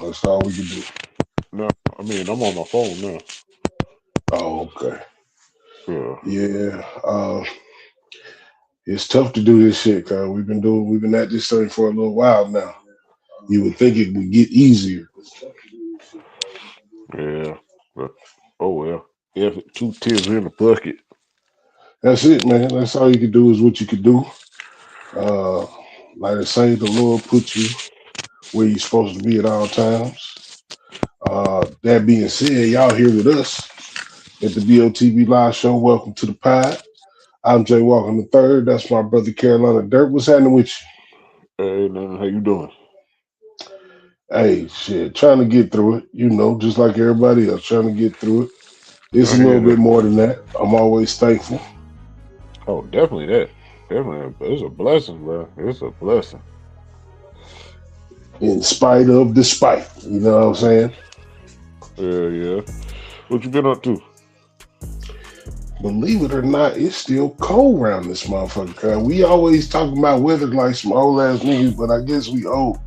That's all we can do. No, I mean I'm on my phone now. Oh, okay. Yeah. Yeah. It's tough to do this shit, cause we've been at this thing for a little while now. You would think it would get easier. Yeah. But oh well. If two tears in the bucket. That's it, man. That's all you can do is what you can do. Uh, like I say, the Lord put you where you're supposed to be at all times. That being said, y'all here with us at the BOTB Live Show. Welcome to the pod. I'm Jay Walker the third. That's my brother Carolina Dirt. What's happening with Hey man, how you doing? you? Hey, shit, trying to get through it. You know, just like everybody else, trying to get through it. It's I a hear little bit that. more than that. I'm always thankful, Oh, definitely that. Definitely, it's a blessing, bro. It's a blessing. in spite of despite. You know what I'm saying? Yeah, yeah. What you been up to? Believe it or not, it's still cold around this motherfucker. We always talking about weather like some old ass niggas, but I guess we old.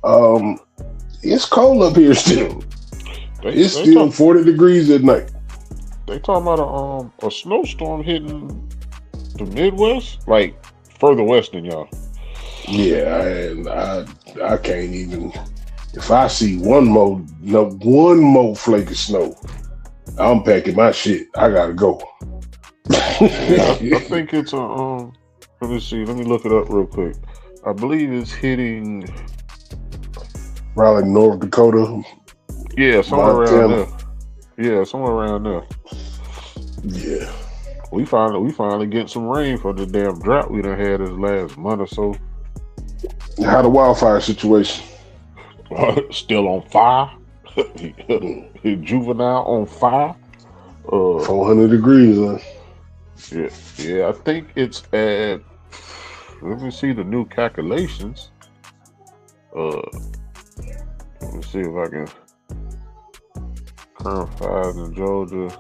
Um, it's cold up here still. They It's they still talk 40 degrees at night. they talking about a snowstorm hitting the Midwest, like further west than y'all. Yeah, and I can't even. If I see one more flake of snow, I'm packing my shit. I gotta go. Yeah, I think it's a Let me see. Let me look it up real quick. I believe it's hitting. Probably North Dakota, Yeah, somewhere around Montana. there. Yeah, somewhere around there. Yeah. We finally getting some rain for the damn drought we done had this last month or so. How the wildfire situation? Still on fire. Mm, Juvenile on fire. Uh, 400 degrees. Huh? yeah, yeah. I think it's at. Let me see the new calculations. Uh, let me see if I can. Current fires in Georgia.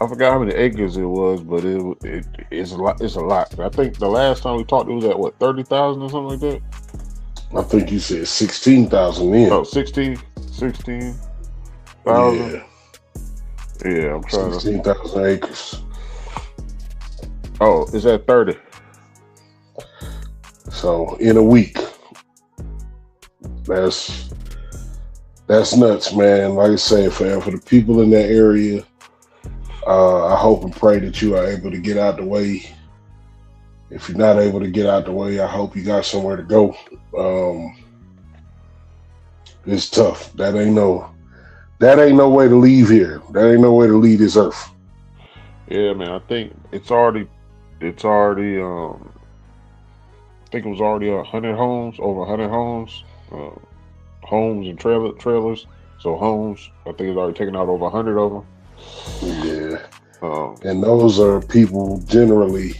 I forgot how many acres it was, but it's a lot. It's a lot. I think the last time we talked, it was at what 30,000 or something like that. I think you said 16,000 in. Oh, 16,000. Yeah, Yeah, I'm trying to. 16,000 acres. Oh, is that 30? So in a week, that's that's nuts, man. Like I say, for the people in that area, I hope and pray that you are able to get out the way. If you're not able to get out the way, I hope you got somewhere to go. Um, it's tough. That ain't no way to leave here. That ain't no way to leave this earth. Yeah, man. I think it's already. I think it was already 100 homes, over 100 homes, uh, homes and trailers. So homes, I think it's already taken out over 100 of them. Yeah. Um, And those are people generally,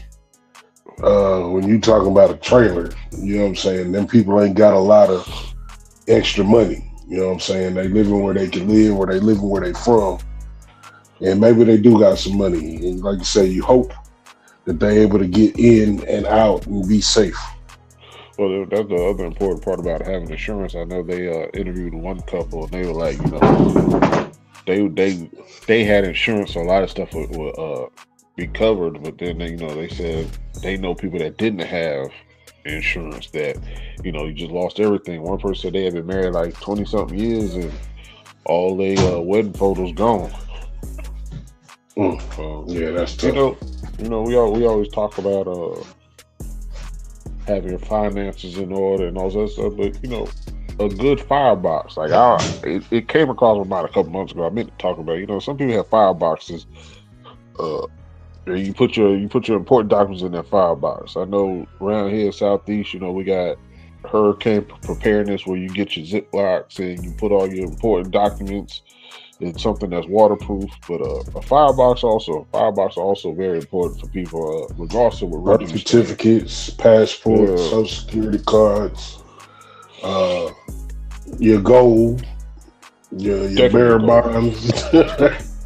when you talking about a trailer, you know what I'm saying? Them people ain't got a lot of extra money. You know what I'm saying? They living where they can live, where they living where they from. And maybe they do got some money. And like you say, you hope that they able to get in and out and be safe. well, that's the other important part about having insurance. I know they interviewed one couple, and they were like, they had insurance, so a lot of stuff would be covered. But then they said they know people that didn't have insurance that you just lost everything. One person said they had been married like 20 something years and all they wedding photos gone. Mm. Um, Yeah, that's you tough. know, we always talk about having your finances in order and all that stuff, but a good firebox. Like it came across my mind a couple months ago. I meant to talk about. Some people have fireboxes. Uh, and you put your important documents in that firebox. I know around here southeast, we got hurricane preparedness where you get your ziplocs and you put all your important documents in something that's waterproof. But a firebox also very important for people, regardless of what Birth region you stay in. certificates, passports, Yeah, social security cards, uh, your gold, your definitely a bearer goal. bonds,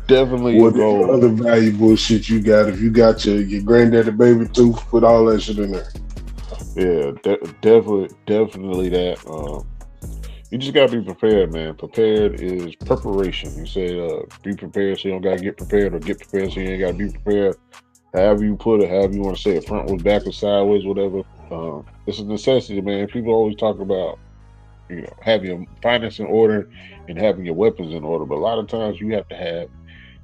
Definitely a whatever goal. other valuable shit you got. If you got your granddaddy baby tooth, put all that shit in there. Yeah, definitely that. You just gotta be prepared, man. Prepared is preparation. You say, be prepared so you don't gotta get prepared, or get prepared so you ain't gotta be prepared. However you put it, however you want to say it, frontwards, backwards, sideways, whatever. It's a necessity, man. People always talk about, having your finance in order and having your weapons in order, but a lot of times you have to have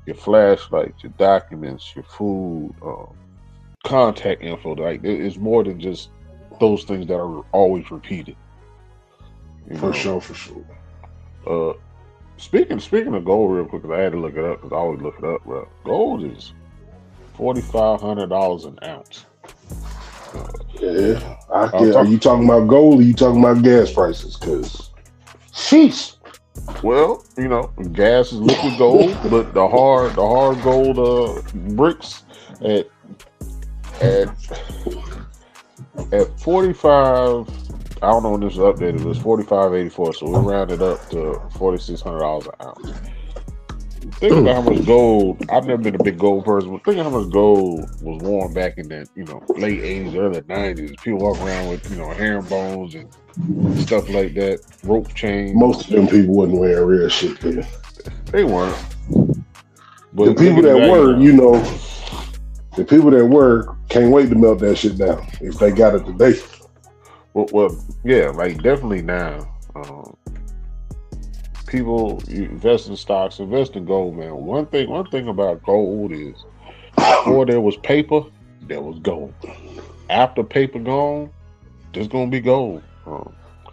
your flashlights, your documents, your food, contact info. Like, it's more than just those things that are always repeated. For sure, for sure. Speaking of gold, real quick, because I had to look it up, because I always look it up, bro. Gold is $4,500 an ounce. Yeah, are you talking about gold, or you talking about gas prices? Because, sheesh. Well, gas is liquid gold, but the hard gold bricks at 45. I don't know when this is updated. It was $45.84, so we rounded up to $4,600 an ounce. Think about how much gold. I've never been a big gold person, but think of how much gold was worn back in the late '80s, early '90s. People walk around with herringbones and stuff like that, rope chains. Most of them people wasn't wearing real shit then. They weren't. But the people that were, the people that were can't wait to melt that shit down if they got it today. Well, yeah, like definitely now. People invest in stocks, invest in gold, man. One thing about gold is, before there was paper, there was gold. After paper gone, there's gonna be gold.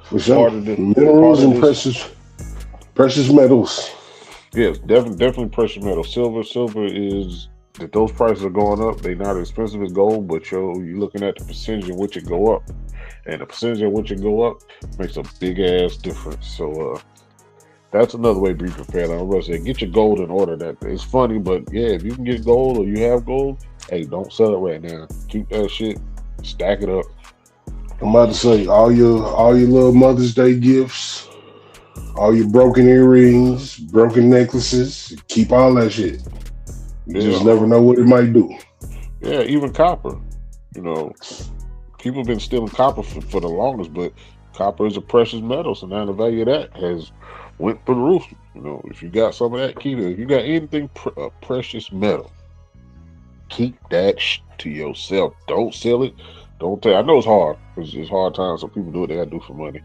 For sure. Minerals and precious metals. Yes, definitely precious metals. Silver is that those prices are going up. They're not as expensive as gold, but you're looking at the percentage in which it go up, and the percentage in which it go up makes a big ass difference. So that's another way to be prepared. I'm gonna say, get your gold in order. That it's funny, but yeah, if you can get gold or you have gold, hey, don't sell it right now. Keep that shit, stack it up. I'm about to say, all your little Mother's Day gifts, all your broken earrings, broken necklaces, keep all that shit. You just never know what it might do. Yeah, even copper. People have been stealing copper for the longest, but copper is a precious metal, so now the value of that has went through the roof. If you got some of that, keep it. If you got anything precious metal, keep that to yourself. Don't sell it. Don't tell. I know it's hard because it's hard times, so people do what they got to do for money.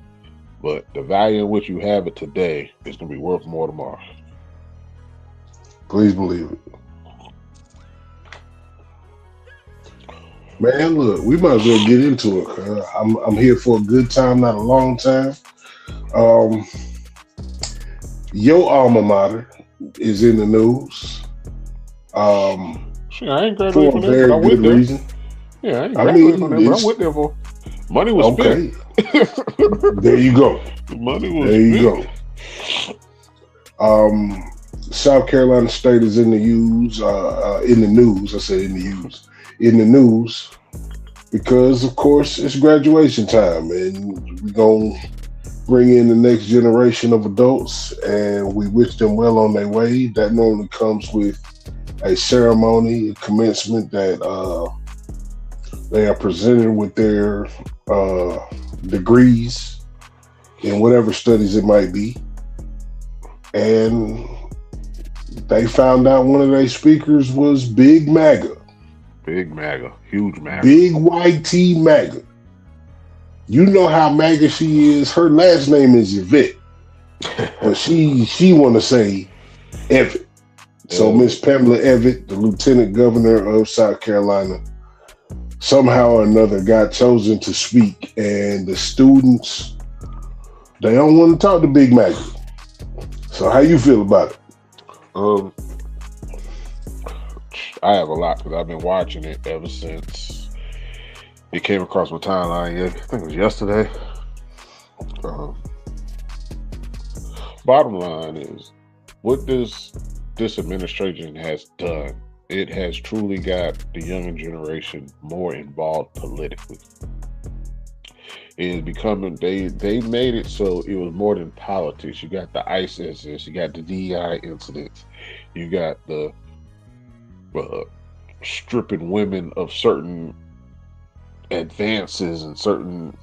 But the value in which you have it today is going to be worth more tomorrow. Please believe it. Man, look, we might as well get into it. I'm here for a good time, not a long time. Your alma mater is in the news. Shit, I ain't graduated for from a there, very but I went good there. reason. Yeah, I ain't graduated from there, but I went there for money was okay. spent. There you go. Money was there you go. South Carolina State is in the news. In the news, I said in the news. In the news, because of course it's graduation time, and we're gonna bring in the next generation of adults, and we wish them well on their way. That normally comes with a ceremony, a commencement that they are presented with their degrees in whatever studies it might be. And they found out one of their speakers was Big MAGA. Big MAGA, huge MAGA. Big white T MAGA. You know how MAGA she is. Her last name is Yvette, but she want to say Evitt. So Miss Pamela Evitt, the Lieutenant Governor of South Carolina, somehow or another got chosen to speak, and the students, they don't want to talk to Big MAGA. So how you feel about it? I have a lot because I've been watching it ever since it came across my timeline. I think it was yesterday. Bottom line is, what this administration has done, it has truly got the younger generation more involved politically. It is becoming, they made it so it was more than politics. You got the ICE incidents, you got the DEI incidents, you got the stripping women of certain advances and certain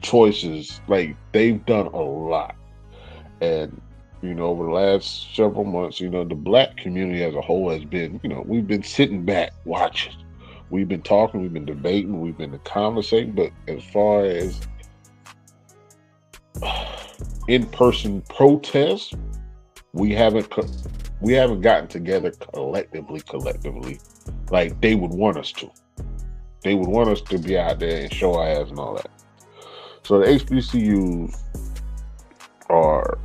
choices. Like, they've done a lot. And, over the last several months, the black community as a whole has been, we've been sitting back watching. We've been talking, we've been debating, we've been conversating, but as far as in-person protests, we haven't gotten together collectively, like they would want us to. They would want us to be out there and show our ass and all that. So the HBCUs are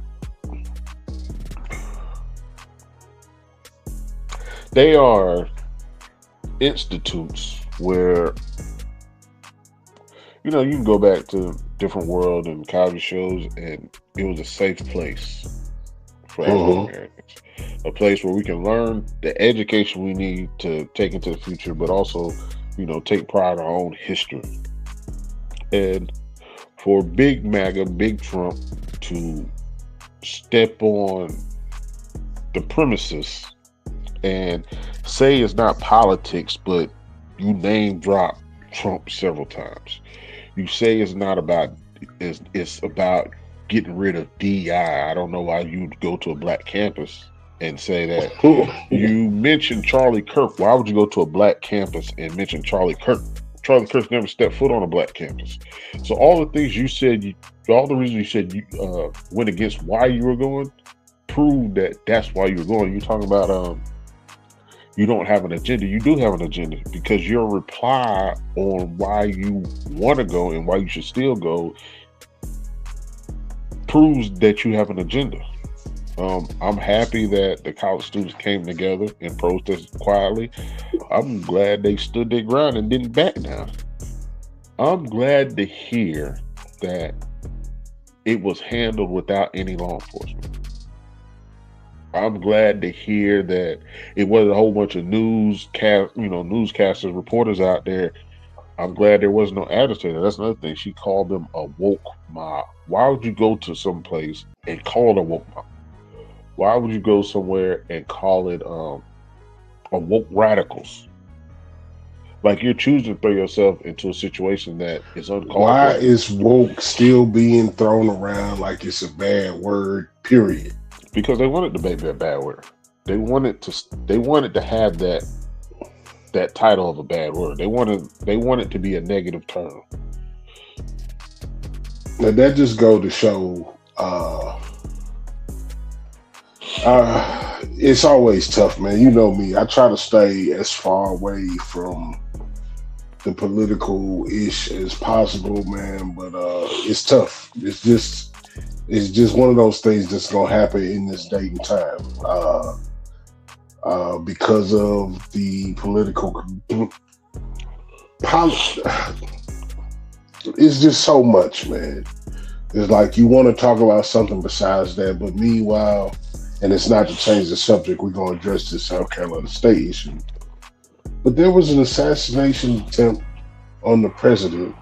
institutes where you can go back to different world and Cosby shows, and it was a safe place for African Americans, a place where we can learn the education we need to take into the future, but also take pride in our own history. And for Big MAGA, Big Trump to step on the premises and say it's not politics, but you name drop Trump several times. You say it's not about, it's about getting rid of DEI. I don't know why you'd go to a black campus and say that. You mentioned Charlie Kirk. Why would you go to a black campus and mention Charlie Kirk? Charlie Kirk never stepped foot on a black campus. So all the things you said, all the reasons you said you went against why you were going, prove that that's why you were going. You're talking about you don't have an agenda. You do have an agenda, because your reply on why you want to go and why you should still go proves that you have an agenda. I'm happy that the college students came together and protested quietly. I'm glad they stood their ground and didn't back down. I'm glad to hear that it was handled without any law enforcement. I'm glad to hear that it wasn't a whole bunch of newscasters, reporters out there. I'm glad there was no agitator. That's another thing. She called them a woke mob. Why would you go to some place and call it a woke mob? Why would you go somewhere and call it a woke radicals? Like, you're choosing to throw yourself into a situation that is uncalled for. Why is woke still being thrown around like it's a bad word, period? Because they wanted to make that bad word. They wanted to have that title of a bad word. They wanted to be a negative term. Now that just go to show it's always tough, man. You know me. I try to stay as far away from the political ish as possible, man. But it's tough. It's just one of those things that's gonna happen in this day and time. Because of the political it's just so much, man. It's like you want to talk about something besides that, but meanwhile, and it's not to change the subject, we're going to address this South Carolina State issue. But there was an assassination attempt on the president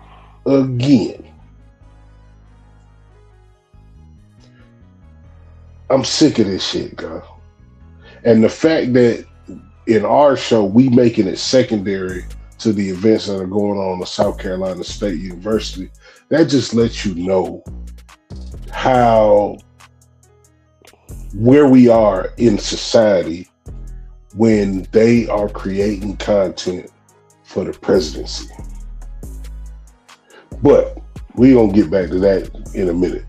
again. I'm sick of this shit, guys. And the fact that in our show, we making it secondary to the events that are going on at South Carolina State University, that just lets you know where we are in society when they are creating content for the presidency. But we're going to get back to that in a minute.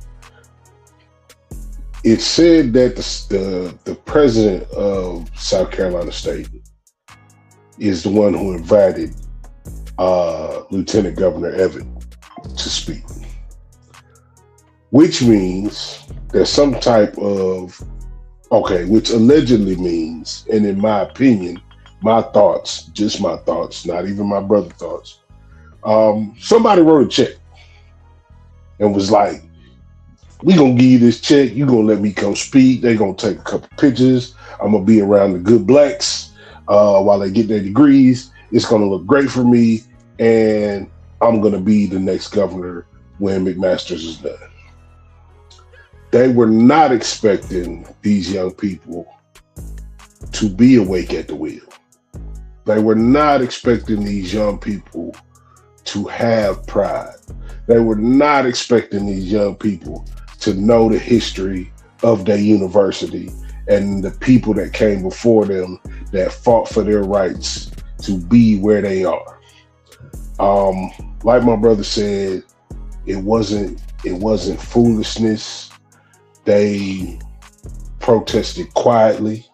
It's said that the president of South Carolina State is the one who invited Lieutenant Governor Evan to speak, which means there's some type of, which allegedly means, and in my opinion, my thoughts, just my thoughts, not even my brother's thoughts, somebody wrote a check and was like, we gonna give you this check, you gonna let me come speak, they gonna take a couple pictures, I'm gonna be around the good blacks while they get their degrees, it's gonna look great for me, and I'm gonna be the next governor when McMaster's is done. They were not expecting these young people to be awake at the wheel. They were not expecting these young people to have pride. They were not expecting these young people to know the history of their university and the people that came before them that fought for their rights to be where they are. Um, like my brother said, it wasn't foolishness. They protested quietly.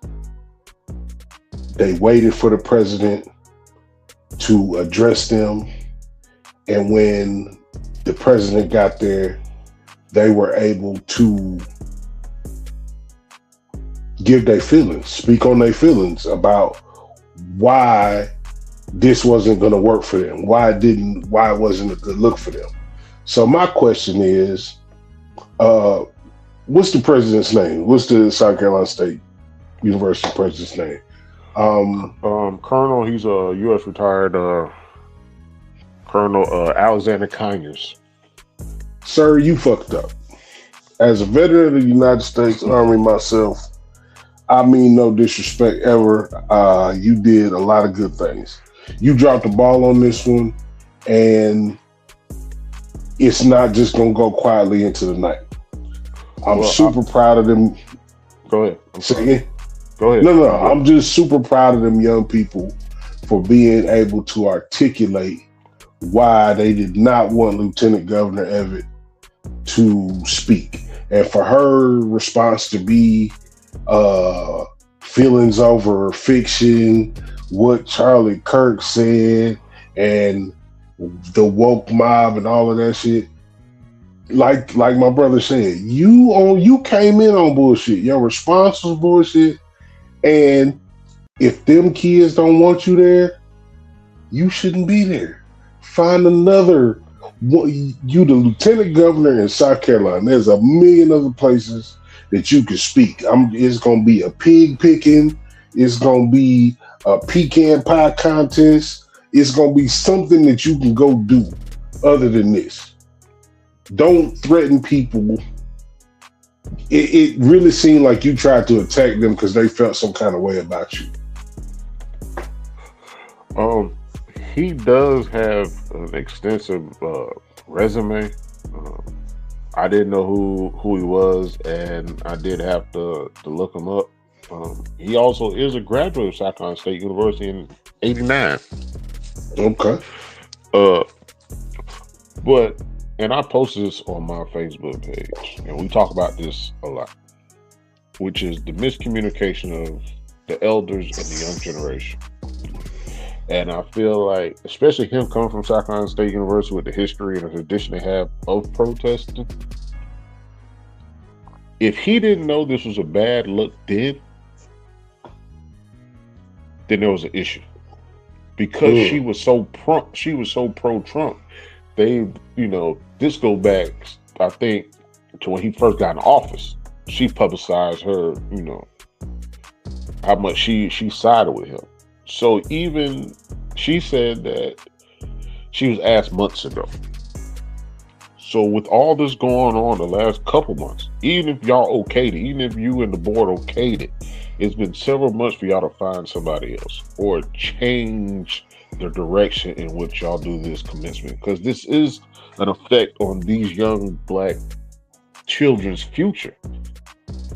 They waited for the president to address them. And when the president got there, they were able to give their feelings, speak on their feelings about why this wasn't going to work for them, why it wasn't a good look for them. So my question is, what's the president's name? What's the South Carolina State University president's name? Colonel, he's a U.S. retired Colonel Alexander Conyers. Sir, you fucked up. As a veteran of the United States Army myself, I mean no disrespect ever. You did a lot of good things. You dropped the ball on this one, and it's not just going to go quietly into the night. I'm super proud of them. Go ahead. Go ahead. No. I'm just super proud of them young people for being able to articulate why they did not want Lieutenant Governor Evatt to speak. And for her response to be feelings over fiction, what Charlie Kirk said, and the woke mob and all of that shit. Like my brother said, you came in on bullshit. Your response was bullshit. And if them kids don't want you there, you shouldn't be there. Find another. You the lieutenant governor in South Carolina. There's a million other places that you can speak. It's gonna be a pig picking. It's gonna be a pecan pie contest. It's gonna be something that you can go do other than this. Don't threaten people. It really seemed like you tried to attack them because they felt some kind of way about you. He does have an extensive resume. I didn't know who he was, and I did have to look him up. He also is a graduate of South Carolina State University in '89. Okay. And I posted this on my Facebook page, and we talk about this a lot, which is the miscommunication of the elders and the young generation. And I feel like, especially him coming from South Carolina State University with the history and the tradition they have of protesting, if he didn't know this was a bad look then there was an issue. Because she was so pro-Trump. This go back, I think, to when he first got in office. She publicized her, how much she sided with him. So even she said that she was asked months ago. So with all this going on the last couple months, even if y'all okayed it, even if you and the board okayed it, it's been several months for y'all to find somebody else or change the direction in which y'all do this commencement, because this is an effect on these young black children's future.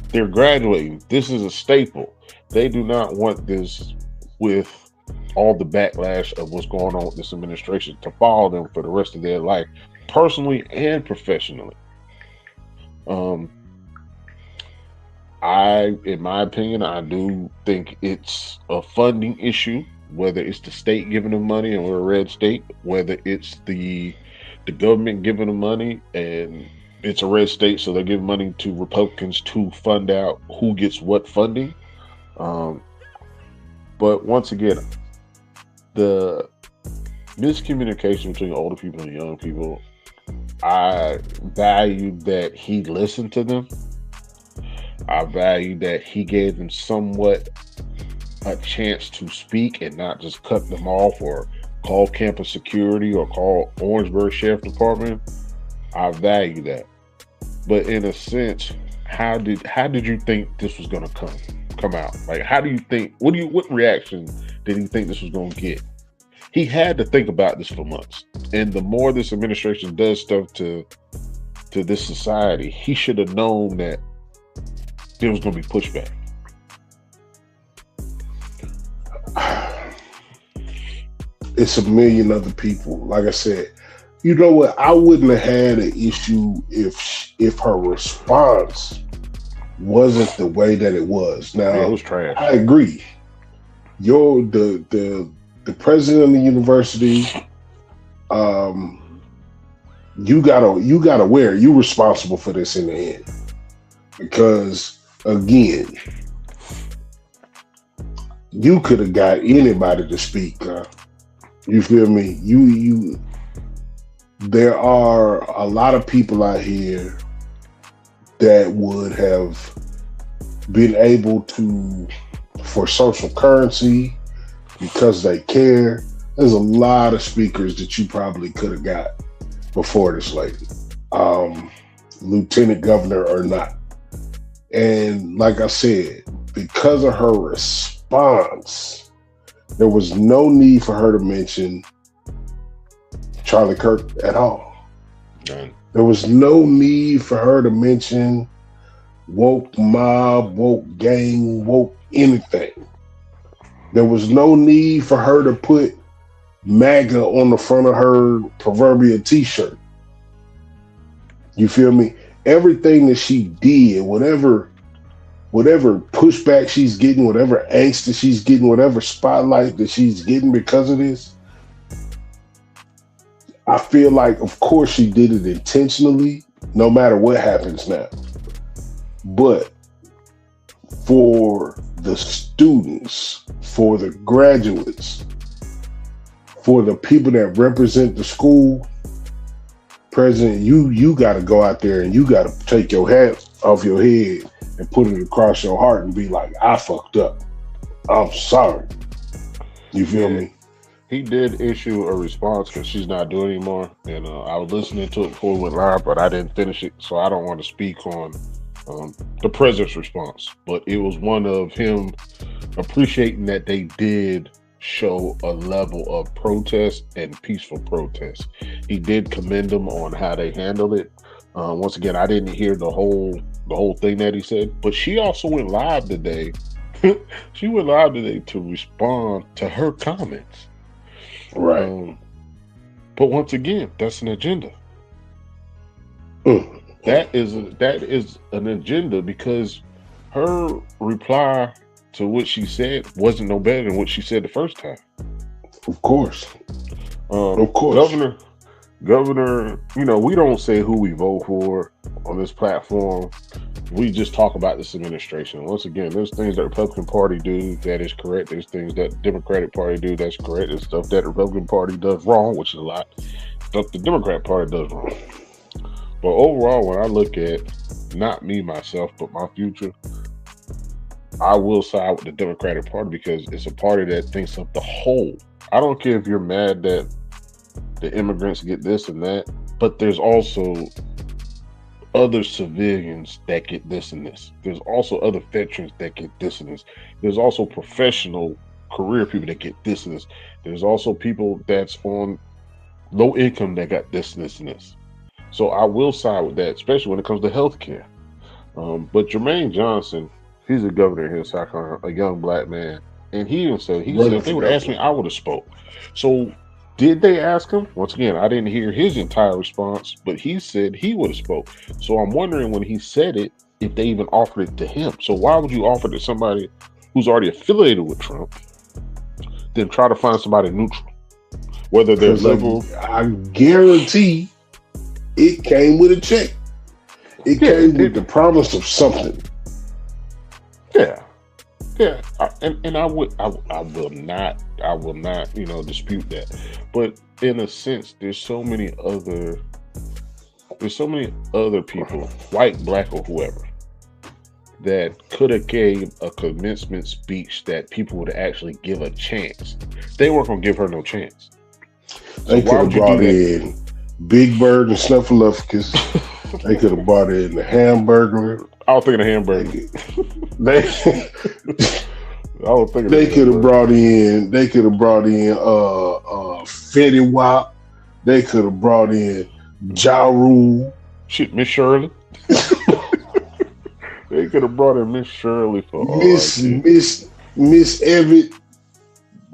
They're graduating. This is a staple. They do not want this, with all the backlash of what's going on with this administration, to follow them for the rest of their life, personally and professionally. In my opinion, I do think it's a funding issue, whether it's the state giving them money and we're a red state, whether it's the government giving them money and it's a red state, so they're giving money to Republicans to fund out who gets what funding. But once again, the miscommunication between older people and young people, I value that he listened to them. I value that he gave them somewhat a chance to speak and not just cut them off or call campus security or call Orangeburg Sheriff Department. I value that. But in a sense, how did you think this was gonna come out? Like, how do you think, what reaction did he think this was gonna get? He had to think about this for months. And the more this administration does stuff to this society, he should have known that there was going to be pushback. It's a million other people. Like I said, you know what? I wouldn't have had an issue if her response wasn't the way that it was. Now, Yeah, it was trash. I agree. The president of the university, you gotta wear it. You're responsible for this in the end. Because again, you could have got anybody to speak. You feel me? There are a lot of people out here that would have been able to, for social currency, because they care. There's a lot of speakers that you probably could have got before this lady, lieutenant governor or not. And like I said, because of her response, there was no need for her to mention Charlie Kirk at all. None. There was no need for her to mention woke mob, woke gang, woke anything. There was no need for her to put MAGA on the front of her proverbial t-shirt. You feel me? Everything that she did, whatever pushback she's getting, whatever angst that she's getting, whatever spotlight that she's getting because of this, I feel like, of course, she did it intentionally, no matter what happens now. But for the students, for the graduates, for the people that represent the school, President, you got to go out there and you got to take your hat off your head and put it across your heart and be like, I fucked up. I'm sorry. You feel me? He did issue a response because she's not doing it anymore. And I was listening to it before we went live, but I didn't finish it. So I don't want to speak on the president's response. But it was one of him appreciating that they did show a level of protest and peaceful protest. He did commend them on how they handled it. Once again, I didn't hear the whole thing that he said, but she also went live today. She went live today to respond to her comments. Right. But once again, that's an agenda. That is an agenda because her reply to what she said wasn't no better than what she said the first time. Of course. Of course. Governor, you know, we don't say who we vote for on this platform. We just talk about this administration. Once again, there's things that the Republican Party do that is correct. There's things that the Democratic Party do that's correct. There's stuff that the Republican Party does wrong, which is a lot. Stuff the Democrat Party does wrong. But overall, when I look at not me, myself, but my future, I will side with the Democratic Party because it's a party that thinks of the whole. I don't care if you're mad that the immigrants get this and that, but there's also other civilians that get this and this. There's also other veterans that get this and this. There's also professional career people that get this and this. There's also people that's on low income that got this and this and this. So I will side with that, especially when it comes to healthcare. But Jermaine Johnson, he's a governor here in South Carolina, a young black man, and he even said if they would have asked me, I would have spoke. So did they ask him? Once again, I didn't hear his entire response, but he said he would have spoke. So I'm wondering when he said it, if they even offered it to him. So why would you offer it to somebody who's already affiliated with Trump, then try to find somebody neutral? Whether they're liberal. I guarantee it came with a check. It came with the promise of something. Yeah. Yeah, and I will not, dispute that. But in a sense, there's so many other people, white, black, or whoever, that could have gave a commencement speech that people would actually give a chance. They weren't gonna give her no chance. They could have brought in Big Bird and Snuffleupagus. They could have brought in the hamburger. I was thinking of hamburger. They could have brought in Fetty Wap. They could have brought in Ja Rule. Shit, Miss Shirley. They could have brought in Miss Shirley for Miss RIT. Miss Everett.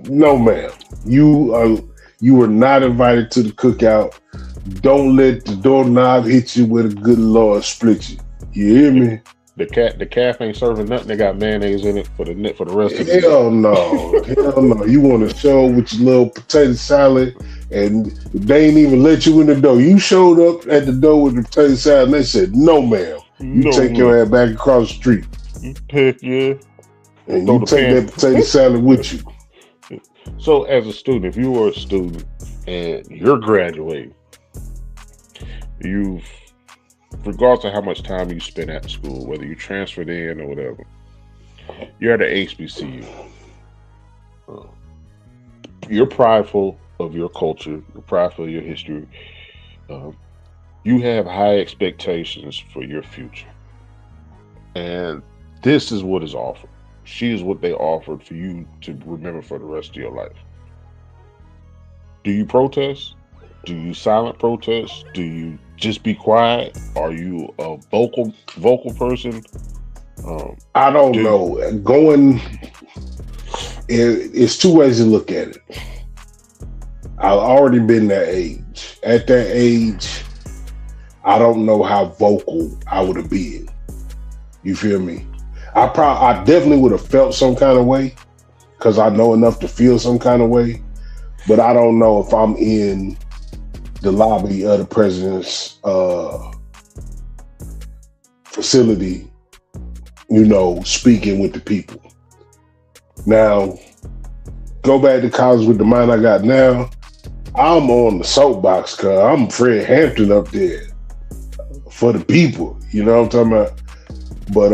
No, ma'am. You were not invited to the cookout. Don't let the doorknob hit you with a good Lord split you. You hear me? The calf ain't serving nothing. They got mayonnaise in it for the rest of the day. Hell no. Hell no. You want to show with your little potato salad and they ain't even let you in the door. You showed up at the door with the potato salad and they said, no, ma'am. You No, take your ass back across the street. Heck yeah. And Throw you the take pan. that potato salad with you. So, as a student, if you were a student and you're graduating, you've, regardless of how much time you spent at school, whether you transferred in or whatever, you're at a HBCU. You're prideful of your culture. You're prideful of your history. You have high expectations for your future. And this is what is offered. She is what they offered for you to remember for the rest of your life. Do you protest? Do you silent protest? Do you just be quiet? Are you a vocal person? I don't know. It's two ways to look at it. I've already been that age. At that age, I don't know how vocal I would have been. You feel me? I definitely would have felt some kind of way because I know enough to feel some kind of way, but I don't know if I'm in the lobby of the president's facility, speaking with the people. Now, go back to college with the mind I got now. I'm on the soapbox because I'm Fred Hampton up there for the people. You know what I'm talking about? But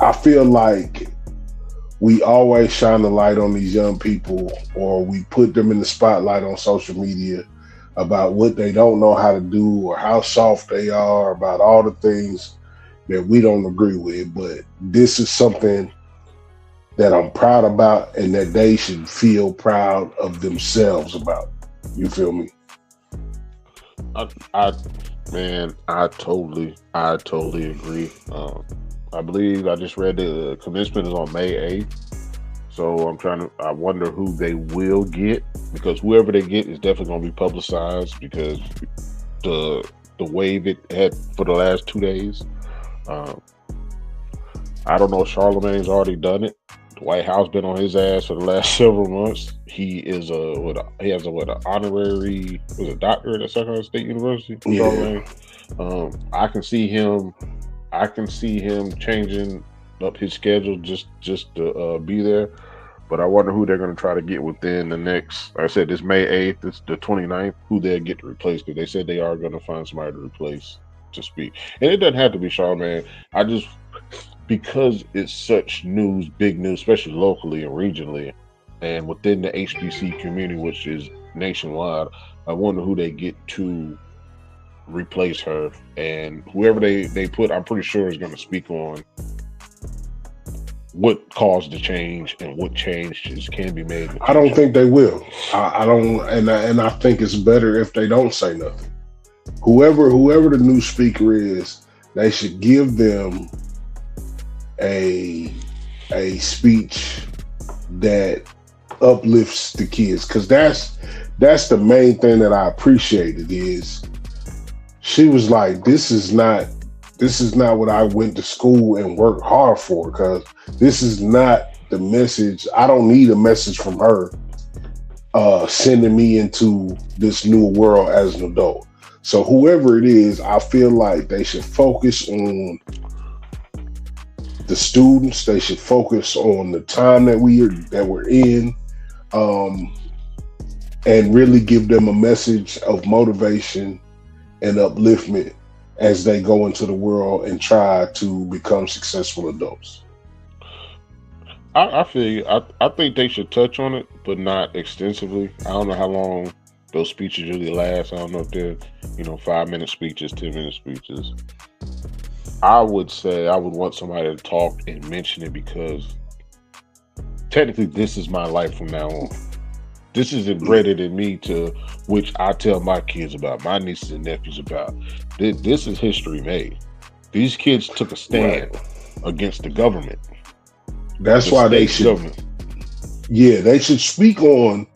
I feel like we always shine the light on these young people, or we put them in the spotlight on social media about what they don't know how to do or how soft they are about all the things that we don't agree with. But this is something that I'm proud about and that they should feel proud of themselves about. You feel me? I totally agree. I believe I just read the commencement is on May 8th. So I wonder who they will get, because whoever they get is definitely going to be publicized, because the wave it had for the last 2 days. I don't know if Charlemagne's already done it. The White House been on his ass for the last several months. He has an honorary, a doctorate at Sacramento State University. Yeah. Charlemagne. I can see him changing up his schedule just to be there. But I wonder who they're going to try to get within the next, like I said, this May 8th, it's the 29th, who they'll get to replace, because they said they are going to find somebody to replace to speak. And it doesn't have to be Charlemagne. Because it's such news, big news, especially locally and regionally, and within the HBC community, which is nationwide, I wonder who they get to replace her. And whoever they put, I'm pretty sure is going to speak on what caused the change and what changes can be made. I don't think they will. I don't, and I think it's better if they don't say nothing. Whoever the new speaker is, they should give them a speech that uplifts the kids, because that's the main thing that I appreciated. Is she was like, this is not what I went to school and worked hard for, because this is not the message. I don't need a message from her sending me into this new world as an adult. So whoever it is, I feel like they should focus on the students. They should focus on the time that we're in, and really give them a message of motivation and upliftment as they go into the world and try to become successful adults. I feel you. I think they should touch on it, but not extensively. I don't know how long those speeches usually last. I don't know if they're 5-minute speeches, 10-minute speeches. I would say I would want somebody to talk and mention it, because technically this is my life from now on. This is embedded in me, to which I tell my kids about, my nieces and nephews about. This is history made. These kids took a stand against the government. That's why they should. Government. Yeah, they should speak on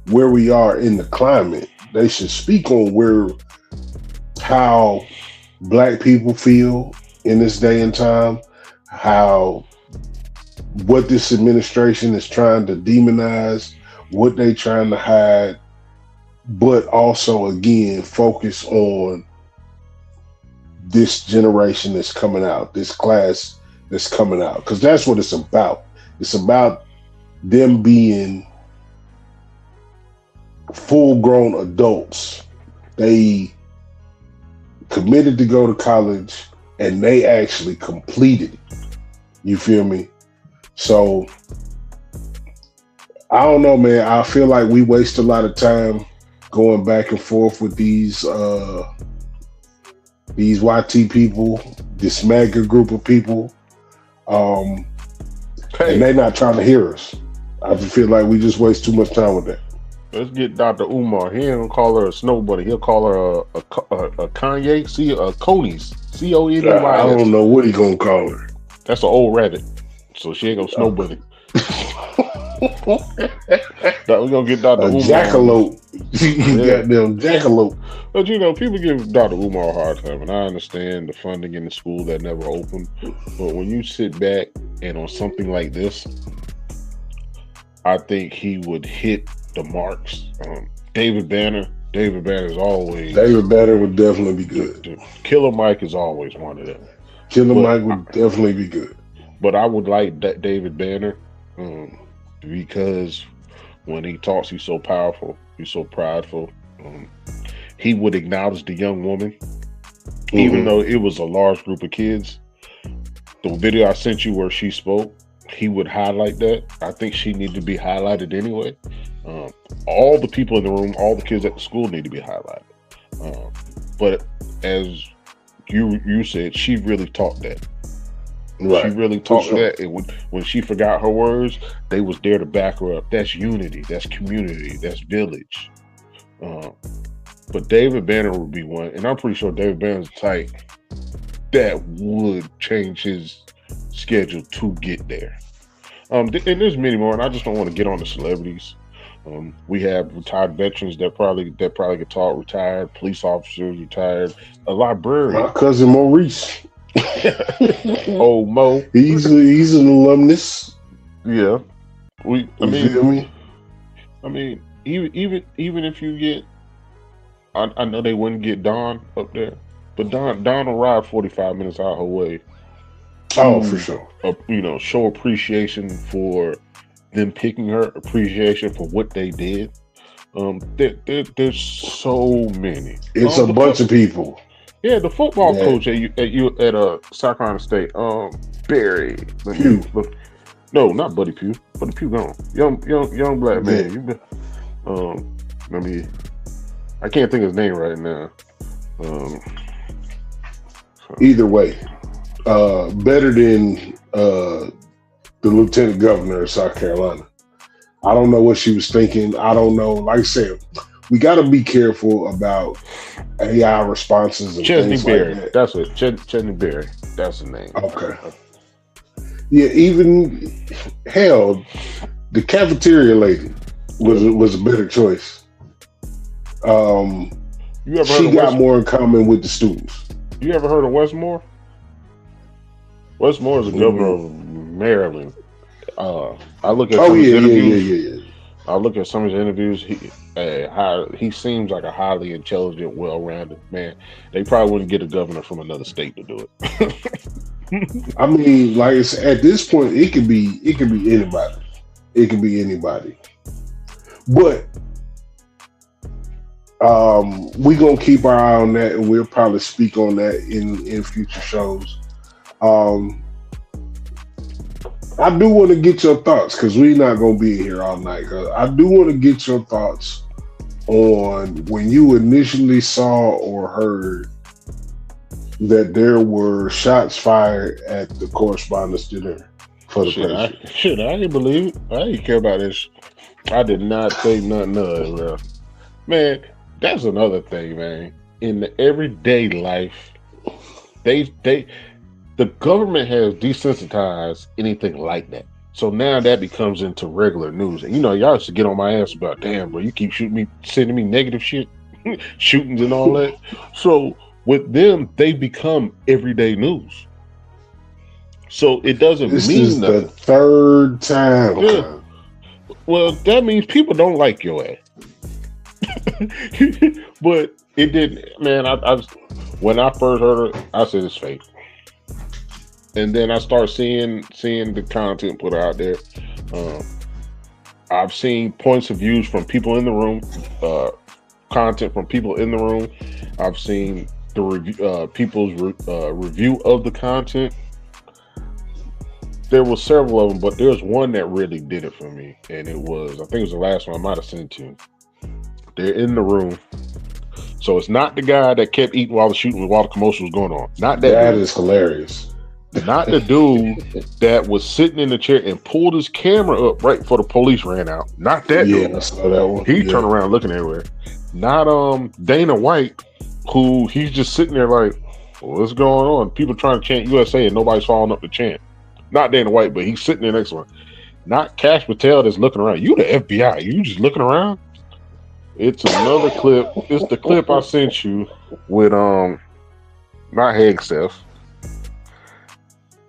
where we are in the climate. They should speak on how Black people feel in this day and time, what this administration is trying to demonize, what they're trying to hide, but also, again, focus on this generation that's coming out, this class that's coming out, because that's what it's about. It's about them being full-grown adults. They committed to go to college, and they actually completed it. You feel me? So, I don't know, man. I feel like we waste a lot of time going back and forth with these YT people, this MAGA group of people, and they're not trying to hear us. I just feel like we just waste too much time with that. Let's get Dr. Umar. He ain't gonna call her a snow bunny. He'll call her a Kanye, Conies, Coneys. I don't know what he gonna call her. That's an old rabbit, so she ain't gonna snow bunny. We're gonna get Dr. Umar. Jackalope. Goddamn jackalope. But you know, people give Dr. Umar a hard time, and I understand the funding in the school that never opened. But when you sit back and on something like this, I think he would hit the marks. David Banner is always. David Banner would definitely be good. Killer Mike is always one of them. Mike would definitely be good. But I would like David Banner because when he talks, he's so powerful. He's so prideful. He would acknowledge the young woman, even though it was a large group of kids. The video I sent you where she spoke, he would highlight that. I think she needed to be highlighted anyway. All the people in the room, all the kids at the school need to be highlighted. But as you said, she really taught that. Right. She really taught that. And when she forgot her words, they was there to back her up. That's unity. That's community. That's village. But David Banner would be one, and I'm pretty sure David Banner's the type that would change his schedule to get there. And there's many more, and I just don't want to get on the celebrities. We have retired veterans that probably could talk. Retired police officers, retired a librarian. My cousin Maurice. Oh, Mo. He's an alumnus. Yeah. I mean, even if you get, I know they wouldn't get Dawn up there, but Dawn will ride 45 minutes out her way. Oh, for sure. Show appreciation for them picking her, appreciation for what they did. There's so many. It's a bunch of people. Yeah, the football coach at South Carolina State, Barry Pugh. No, not Buddy Pugh. Buddy Pugh gone. Young black man. I can't think of his name right now. Either way, better than the lieutenant governor of South Carolina. I don't know what she was thinking. I don't know. Like I said, we got to be careful about AI responses and Chesney things Berry. like that. That's it. Chesney Berry. That's the name. Okay. Yeah, even hell, the cafeteria lady was a better choice. She got more in common with the students. You ever heard of Westmore? Westmore is the governor of Maryland. I look at some of his interviews. I look at some of his interviews. He seems like a highly intelligent, well-rounded man. They probably wouldn't get a governor from another state to do it. I mean, like at this point, it could be anybody. It could be anybody. But we're gonna keep our eye on that, and we'll probably speak on that in future shows. I do want to get your thoughts, because we're not going to be here all night. I do want to get your thoughts on when you initially saw or heard that there were shots fired at the correspondence dinner for the president. I didn't believe it. I didn't care about this. I did not think nothing of it, bro. Man, that's another thing, man. In the everyday life, the government has desensitized anything like that. So now that becomes into regular news. And y'all used to get on my ass about, damn, bro, you keep sending me negative shit, shootings and all that. So with them, they become everyday news. So it doesn't this mean is nothing. The third time. Yeah. Well, that means people don't like your ass. But it didn't, man. I when I first heard it, I said it's fake. And then I start seeing the content put out there. I've seen points of views from people in the room, content from people in the room. I've seen the review, people's review of the content. There were several of them, but there's one that really did it for me, and I think it was the last one I might have sent to you. They're in the room. So it's not the guy that kept eating while the commotion was going on. Not that. That is hilarious. Not the dude that was sitting in the chair and pulled his camera up right before the police ran out. Not that dude. I saw that one. He turned around looking everywhere. Not Dana White, who he's just sitting there like, well, what's going on? People trying to chant USA and nobody's following up the chant. Not Dana White, but he's sitting there next to him. Not Cash Patel that's looking around. You the FBI. You just looking around? It's another clip. It's the clip I sent you with not Hagstaff.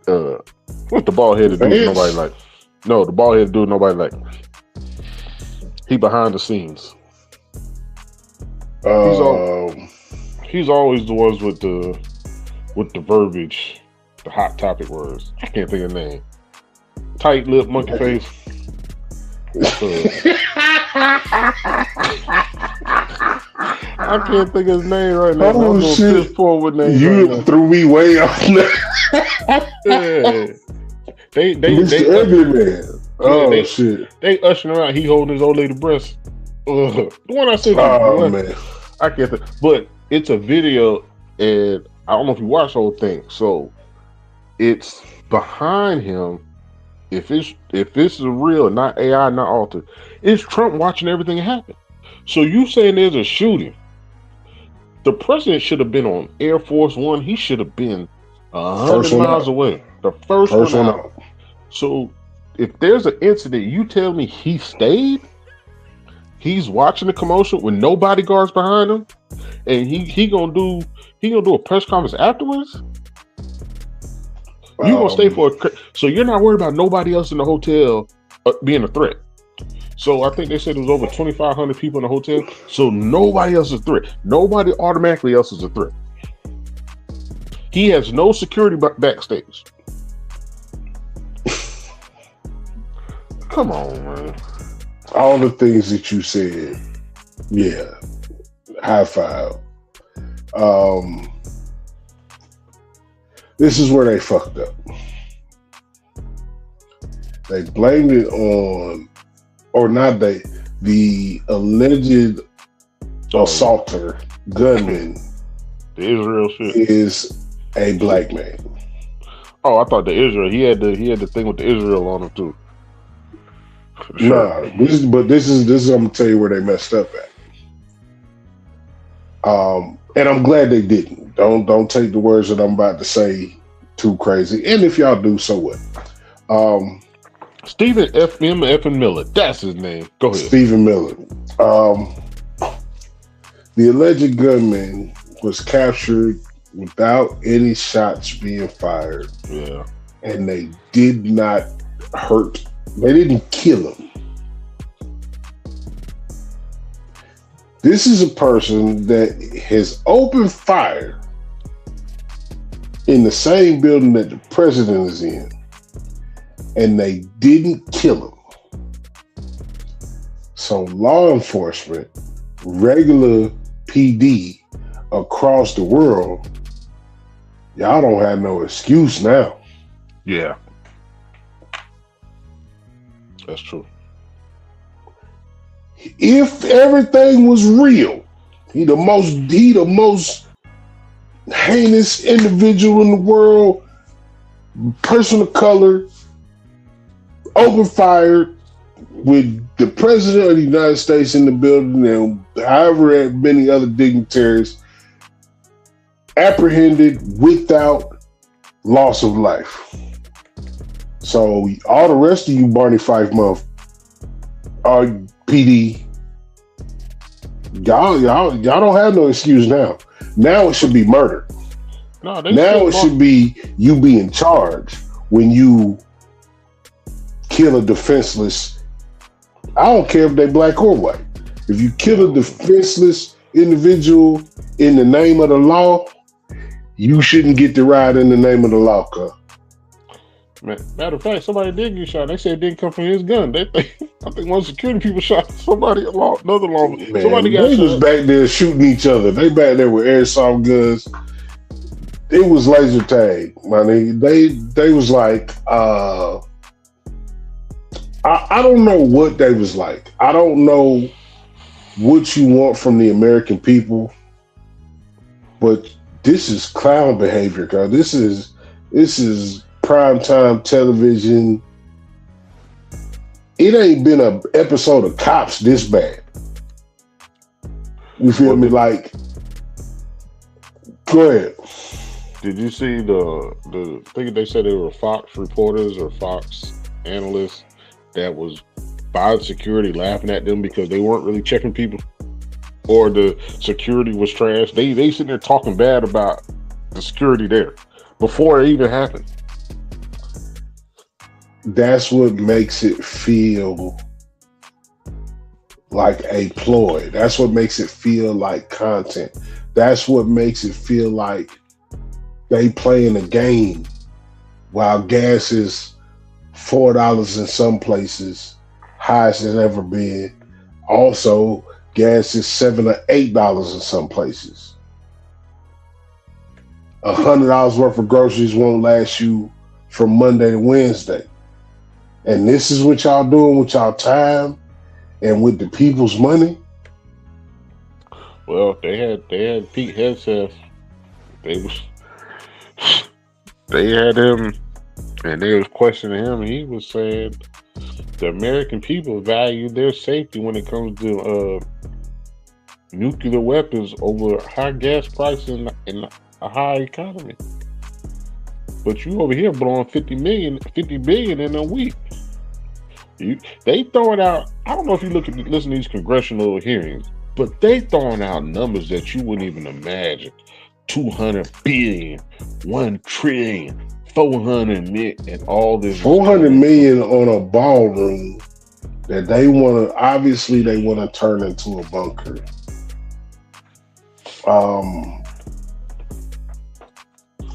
What's the bald headed dude nobody like? No, the bald headed dude nobody like. He behind the scenes. He's always the ones with the verbiage, the hot topic words. I can't think of the name. Tight lip, monkey face. I can't think of his name right now. Oh shit! You right threw me way off. Yeah. They Mr. Everyman. Shit! They ushering around. He holding his old lady breast. The one I said. Man, I can't think. But it's a video, and I don't know if you watched the whole thing. So it's behind him. If this is real, not AI, not altered, it's Trump watching everything happen. So you saying there's a shooting? The president should have been on Air Force One. He should have been 100 miles away. The first one out. So if there's an incident, you tell me he stayed? He's watching the commotion with no bodyguards behind him, and he gonna do a press conference afterwards? You gonna stay so you're not worried about nobody else in the hotel being a threat. So I think they said there was over 2,500 people in the hotel. So nobody else is a threat. Nobody automatically else is a threat. He has no security backstage. Come on, man. All the things that you said, yeah, high five. This is where they fucked up. They blamed it on, the alleged assaulter, gunman, the Israel shit, is a black man. Oh, I thought the Israel. He had the thing with the Israel on him too. Sure. Nah, this is I'm gonna tell you where they messed up at. And I'm glad they didn't. Don't take the words that I'm about to say too crazy. And if y'all do, so what? Stephen F. Miller. That's his name. Go ahead. Stephen Miller. The alleged gunman was captured without any shots being fired. Yeah. And they did not hurt. They didn't kill him. This is a person that has opened fire in the same building that the president is in, and they didn't kill him. So law enforcement, regular PD across the world, y'all don't have no excuse now. Yeah. That's true. If everything was real, he the most heinous individual in the world, person of color, open fired with the president of the United States in the building and however many other dignitaries, apprehended without loss of life. So all the rest of you Barney Fife are PD. Y'all don't have no excuse now. Now it should be murder. No, now it should be you be in charge when you kill a defenseless. I don't care if they black or white. If you kill a defenseless individual in the name of the law, you shouldn't get to ride in the name of the law, cuz. Matter of fact, somebody did get shot. They said it didn't come from his gun. I think one security people shot somebody, another law. Man, somebody got they shot. was back there shooting each other. They back there with airsoft guns. It was laser tag, my nigga. They was like, I don't know what they was like. I don't know what you want from the American people, but this is clown behavior, guys. This is primetime television. It ain't been an episode of Cops this bad. You feel me? Like, go ahead. Did you see the thing they said they were Fox reporters or Fox analysts that was by security laughing at them because they weren't really checking people, or the security was trash? They sitting there talking bad about the security there before it even happened. That's what makes it feel like a ploy. That's what makes it feel like content. That's what makes it feel like they playing a game while gas is $4 in some places, highest it's ever been. Also, gas is $7 or $8 in some places. $100 worth of groceries won't last you from Monday to Wednesday. And this is what y'all doing with y'all time and with the people's money? Well, they had Pete Hegseth. They had him, and they was questioning him, and he was saying the American people value their safety when it comes to nuclear weapons over high gas prices in a high economy. But you over here blowing $50 billion in a week. They throwing out, I don't know if you listen to these congressional hearings, but they throwing out numbers that you wouldn't even imagine. 200 billion, 1 trillion, 400 million, and all this. 400 million on a ballroom that they want to turn into a bunker.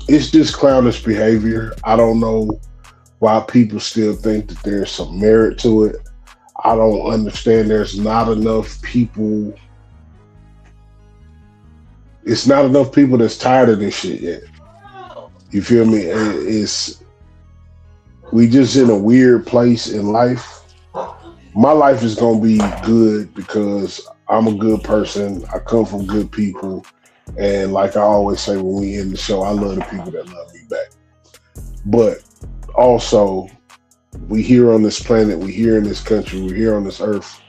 It's just clownish behavior. I don't know why people still think that there's some merit to it. I don't understand. There's not enough people. It's not enough people that's tired of this shit yet. You feel me? We just in a weird place in life. My life is gonna be good because I'm a good person. I come from good people. And like I always say when we end the show, I love the people that love me back. But also, we here on this planet, we here in this country, we're here on this earth.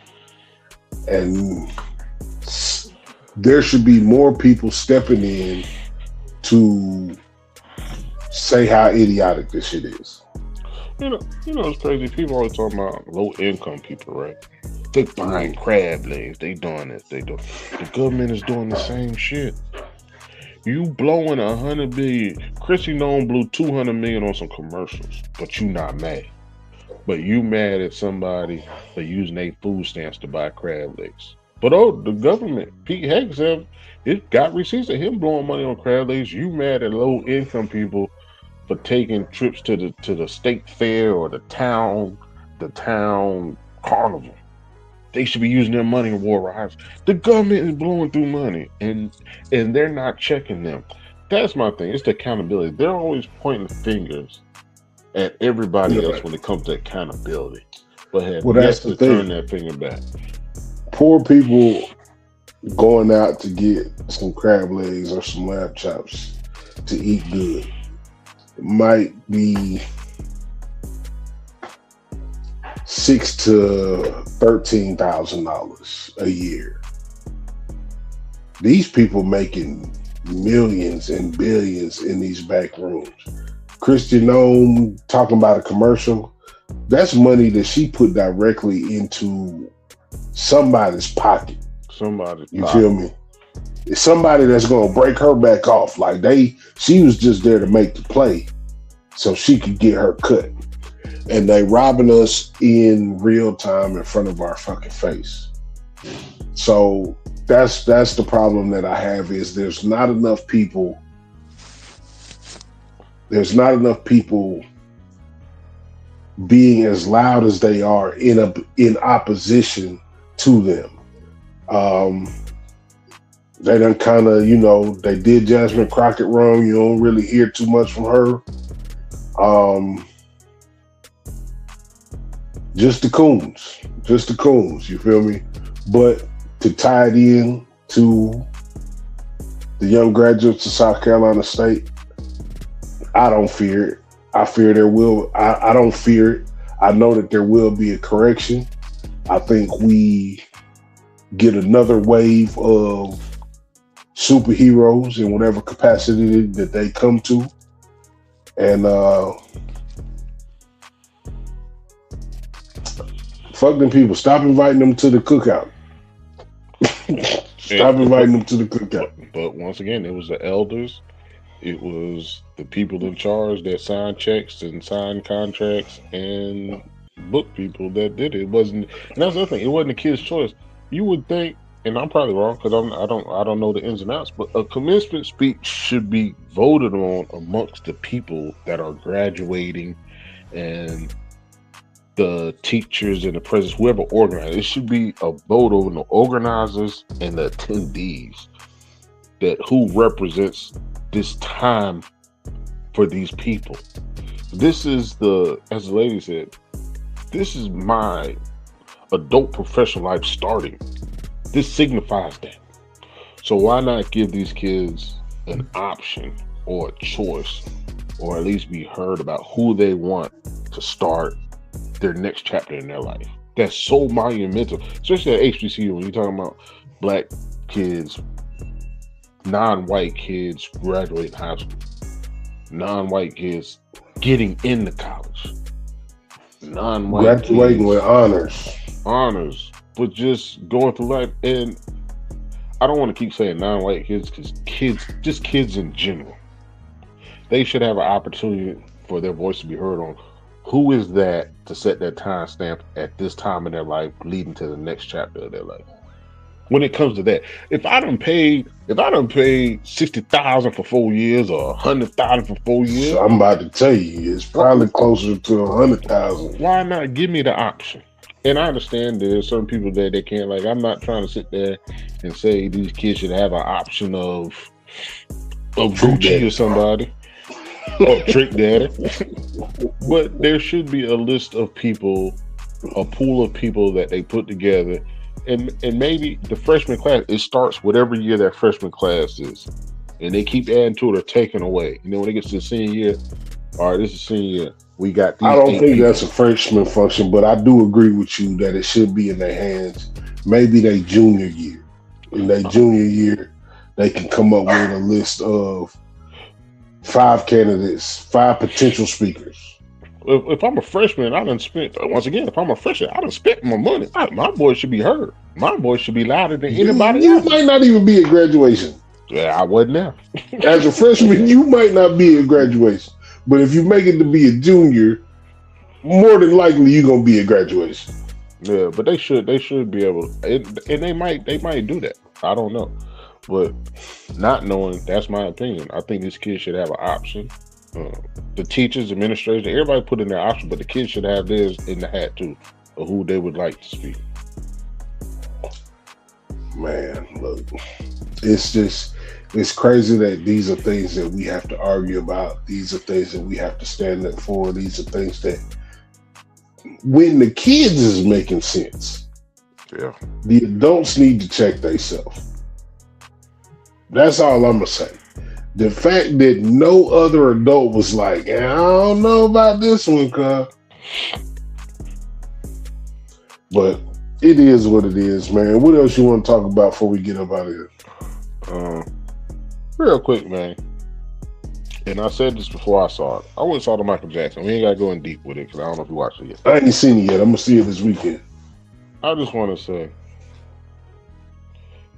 And there should be more people stepping in to say how idiotic this shit is. You know, it's crazy. People always talking about low income people, right? They buying crab legs. They doing this. The government is doing the same shit. You blowing 100 billion. Chrissy Nome blew 200 million on some commercials, but you not mad. But you mad at somebody for using their food stamps to buy crab legs. But the government, Pete Hegseth, it got receipts of him blowing money on crab legs. You mad at low income people for taking trips to the state fair or the town carnival. They should be using their money in war rides. The government is blowing through money, and they're not checking them. That's my thing. It's the accountability. They're always pointing fingers at everybody else when it comes to accountability, but have yet to turn that finger back. Poor people going out to get some crab legs or some lamb chops to eat good. It might be $6,000 to $13,000 a year. These people making millions and billions in these back rooms. Christian Nome talking about a commercial. That's money that she put directly into somebody's pocket. You feel me? It's somebody that's gonna break her back off. Like she was just there to make the play so she could get her cut. And they robbing us in real time in front of our fucking face. So that's the problem that I have is there's not enough people being as loud as they are in opposition to them. They done kind of, they did Jasmine Crockett wrong. You don't really hear too much from her. Just the coons, you feel me? But to tie it in to the young graduates of South Carolina State, I don't fear it. I don't fear it. I know that there will be a correction. I think we get another wave of superheroes in whatever capacity that they come to. And fuck them people. Stop inviting them to the cookout. Stop inviting them to the cookout. But once again, it was the elders. It was the people in charge that signed checks and signed contracts and book people that did it. It wasn't, and that's the other thing. It wasn't the kid's choice. You would think, and I'm probably wrong because I don't know the ins and outs, but a commencement speech should be voted on amongst the people that are graduating and the teachers and the presidents, whoever organized. It should be a vote over the organizers and the attendees that who represents this time for these people. This is as the lady said, this is my adult professional life starting. This signifies that. So why not give these kids an option or a choice, or at least be heard about who they want to start their next chapter in their life? That's so monumental, especially at HBCU when you're talking about black kids, non-white kids graduating high school, non-white kids getting into college, non-white graduating kids, with honors, but just going through life. And I don't want to keep saying non-white kids because kids in general, they should have an opportunity for their voice to be heard on who is that to set that time stamp at this time in their life leading to the next chapter of their life. When it comes to that, if I done paid $60,000 for 4 years or $100,000 for 4 years, so I'm about to tell you, it's probably closer to $100,000. Why not give me the option? And I understand there's certain people that they can't. Like, I'm not trying to sit there and say these kids should have an option of Gucci or somebody or Trick Daddy, but there should be a list of people, a pool of people that they put together. And maybe the freshman class, it starts whatever year that freshman class is. And they keep adding to it or taking away. And then when it gets to the senior year, all right, this is senior year. We got these. I don't think that's a freshman function, but I do agree with you that it should be in their hands. Maybe they junior year. In their junior year, they can come up with a list of 5 candidates, 5 potential speakers. If I'm a freshman, I done spent, once again, if I'm a freshman, I done spent my money. My voice should be heard. My voice should be louder than anybody else. You might not even be at graduation. Yeah, I wasn't there. As a freshman, you might not be at graduation. But if you make it to be a junior, more than likely you're going to be at graduation. Yeah, but they should be able to, and they might do that. I don't know. But not knowing, that's my opinion. I think these kids should have an option. The teachers, administrators, everybody put in their option, but the kids should have theirs in the hat too, of who they would like to speak. Man, look, it's crazy that these are things that we have to argue about. These are things that we have to stand up for. These are things that, when the kids is making sense, yeah, the adults need to check themselves. That's all I'm gonna say. The fact that no other adult was like, I don't know about this one, cuz. But it is what it is, man. What else you want to talk about before we get up out of here? Real quick, man. And I said this before I saw it. I went and saw the Michael Jackson. We ain't got to go in deep with it because I don't know if you watched it yet. I ain't seen it yet. I'm gonna see it this weekend. I just want to say,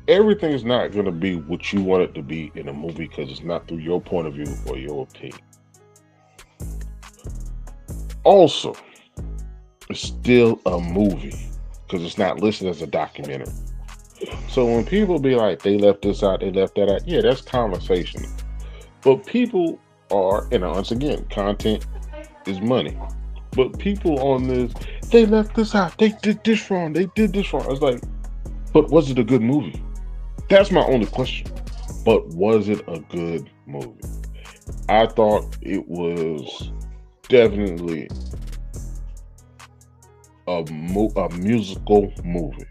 everything's not going to be what you want it to be in a movie because it's not through your point of view or your opinion. Also, it's still a movie because it's not listed as a documentary. So when people be like, they left this out, they left that out, yeah, that's conversation. But people are, once again, content is money. But people on this, they left this out, they did this wrong, they did this wrong. I was like, but was it a good movie? That's my only question. But was it a good movie? I thought it was definitely a musical movie.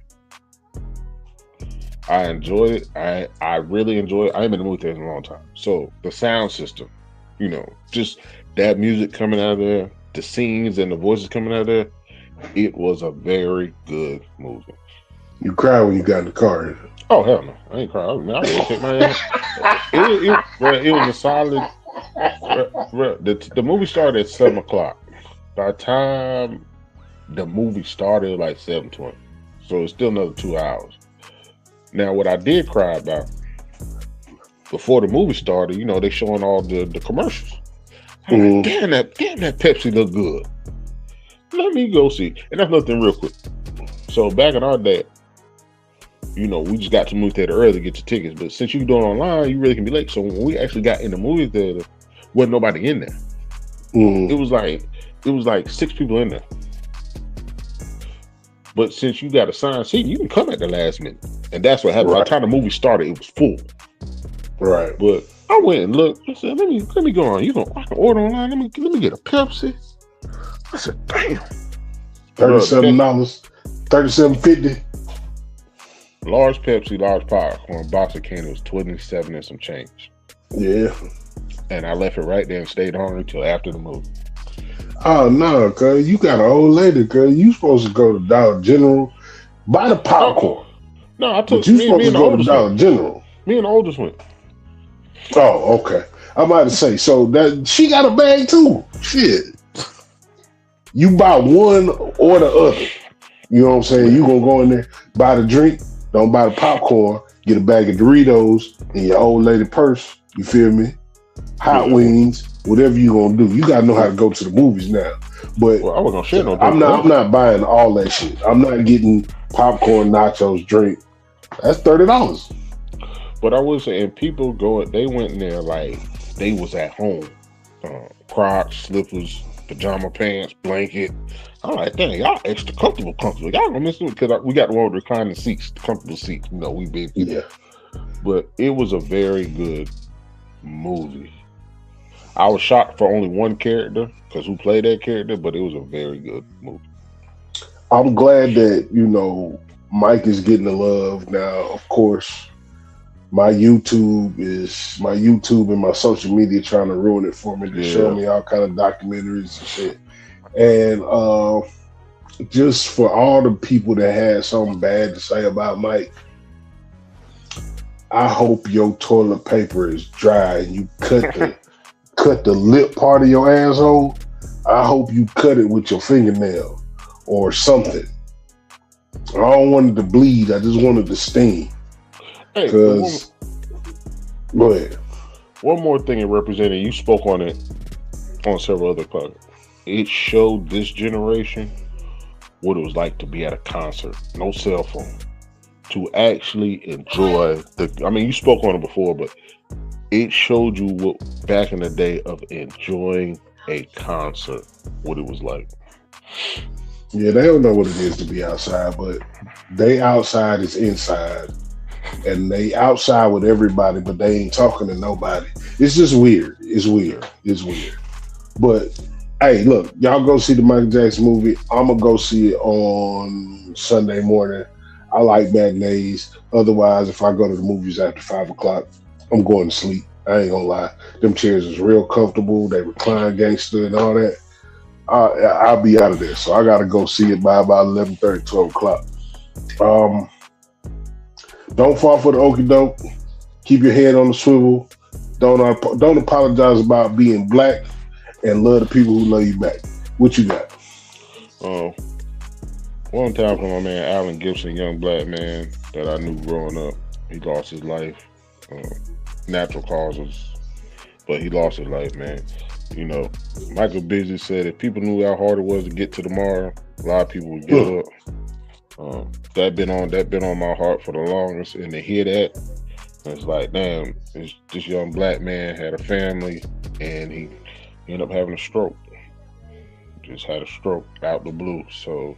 I enjoyed it. I really enjoyed it. I haven't been in the movie theater in a long time. So the sound system, just that music coming out of there, the scenes and the voices coming out of there, it was a very good movie. You cried when you got in the car. Oh, hell no. I ain't crying. I mean, I really take my ass. It was a solid. The movie started at 7 o'clock. By the time the movie started, like 7:20. So it's still another 2 hours. Now, what I did cry about before the movie started, they showing all the commercials. I'm like, damn that Pepsi look good. Let me go see. And that's nothing real quick. So back in our day, we just got to movie theater early to get your tickets. But since you do it online, you really can be late. So when we actually got in the movie theater, wasn't nobody in there. It was like 6 people in there. But since you got assigned seat, you can come at the last minute. And that's what happened. Right. By the time the movie started, it was full. Right. But I went and looked. I said, let me go on. I can order online. Let me get a Pepsi. I said, damn. $37, $37.50. Large Pepsi, large popcorn, box of candy was $27 and some change. Yeah. And I left it right there and stayed hungry until after the movie. Oh no, cuz you got an old lady, cuz you supposed to go to Dollar General, buy the popcorn. No, I took me and the oldest Dollar General. Me and the oldest went. Oh, okay. I'm about to say, so that she got a bag too. Shit. You buy one or the other. You know what I'm saying? You gonna go in there, buy the drink, don't buy the popcorn, get a bag of Doritos in your old lady purse. You feel me? Hot wings, whatever you gonna do. You gotta know how to go to the movies now. But I was gonna share no. I'm not buying all that shit. I'm not getting popcorn, nachos, drink. That's $30. But I was saying, people they went in there like they was at home. Crocs, slippers, pajama pants, blanket. I'm like, dang, y'all extra comfortable. Y'all gonna miss it because we got the one with reclining seats, the comfortable seats. We big people. Yeah. But it was a very good movie. I was shocked for only one character because who played that character, but it was a very good movie. I'm glad that, Mike is getting the love now. Of course, my YouTube and my social media trying to ruin it for me to show me all kind of documentaries and shit. And just for all the people that had something bad to say about Mike, I hope your toilet paper is dry and you cut the lip part of your asshole. I hope you cut it with your fingernail or something. I don't want it to bleed. I just wanted to sting. Hey, go ahead. One more thing it represented, you spoke on it on several other podcasts. It showed this generation what it was like to be at a concert, no cell phone, to actually enjoy you spoke on it before, but it showed you what back in the day of enjoying a concert, what it was like. Yeah, they don't know what it is to be outside, but they outside is inside. And they outside with everybody, but they ain't talking to nobody. It's just weird. It's weird. But hey, look, y'all go see the Michael Jackson movie. I'm gonna go see it on Sunday morning. I like matinees. Otherwise, if I go to the movies after 5 o'clock, I'm going to sleep. I ain't gonna lie. Them chairs is real comfortable. They recline gangster and all that. I'll be out of there. So I gotta go see it by about 11:30, 12 o'clock. Don't fall for the okie doke. Keep your head on the swivel. Don't apologize about being black, and love the people who love you back. What you got? Um, One time for my man Allen Gibson, young black man that I knew growing up. He lost his life, um, natural causes, but he lost his life, man. You know, Michael Beasley said if people knew how hard it was to get to tomorrow, a lot of people would give up. That been on my heart for the longest, and to hear that, it's like, damn, this young black man had a family, and he ended up having a stroke. Just had a stroke out the blue. So,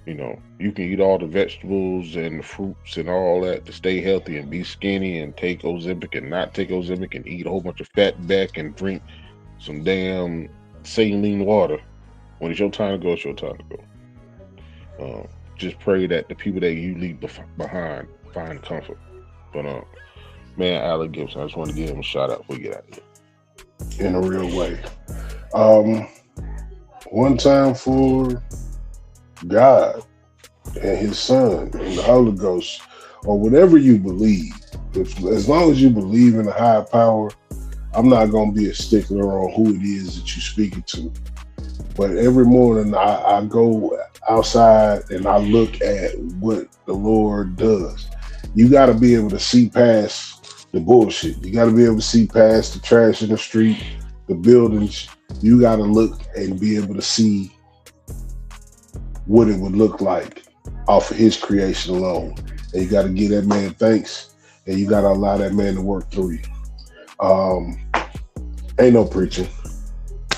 you know, you can eat all the vegetables and the fruits and all that to stay healthy and be skinny and take Ozempic and not take Ozempic and eat a whole bunch of fat back and drink some damn saline water. When it's your time to go, it's your time to go. Just pray that the people that you leave behind find comfort. But man, Allen Gibson, I just want to give him a shout out before we get out of here. In a real way. One time for God and His Son and the Holy Ghost, or whatever you believe. As long as you believe in a higher power, I'm not going to be a stickler on who it is that you're speaking to. But every morning I go outside and I look at what the Lord does. You got to be able to see past the bullshit. You got to be able to see past the trash in the street, the buildings. You got to look and be able to see what it would look like off of His creation alone. And you got to give that man thanks, and you got to allow that man to work through you. Ain't no preaching.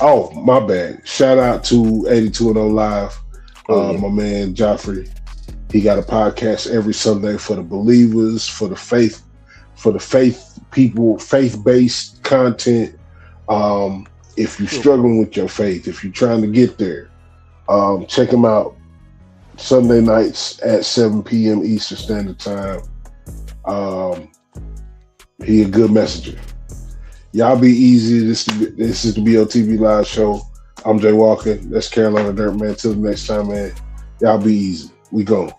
Oh, my bad. Shout out to 8210 Live. My man Joffrey. He got a podcast every Sunday for the believers, for the faith people, faith-based content. If you're struggling with your faith, if you're trying to get there, check him out Sunday nights at 7 p.m. Eastern Standard Time. He a good messenger. Y'all be easy. This is the BOTB Live Show. I'm Jay Walker. That's Carolina Dirt, man. Till the next time, man. Y'all be easy. We go.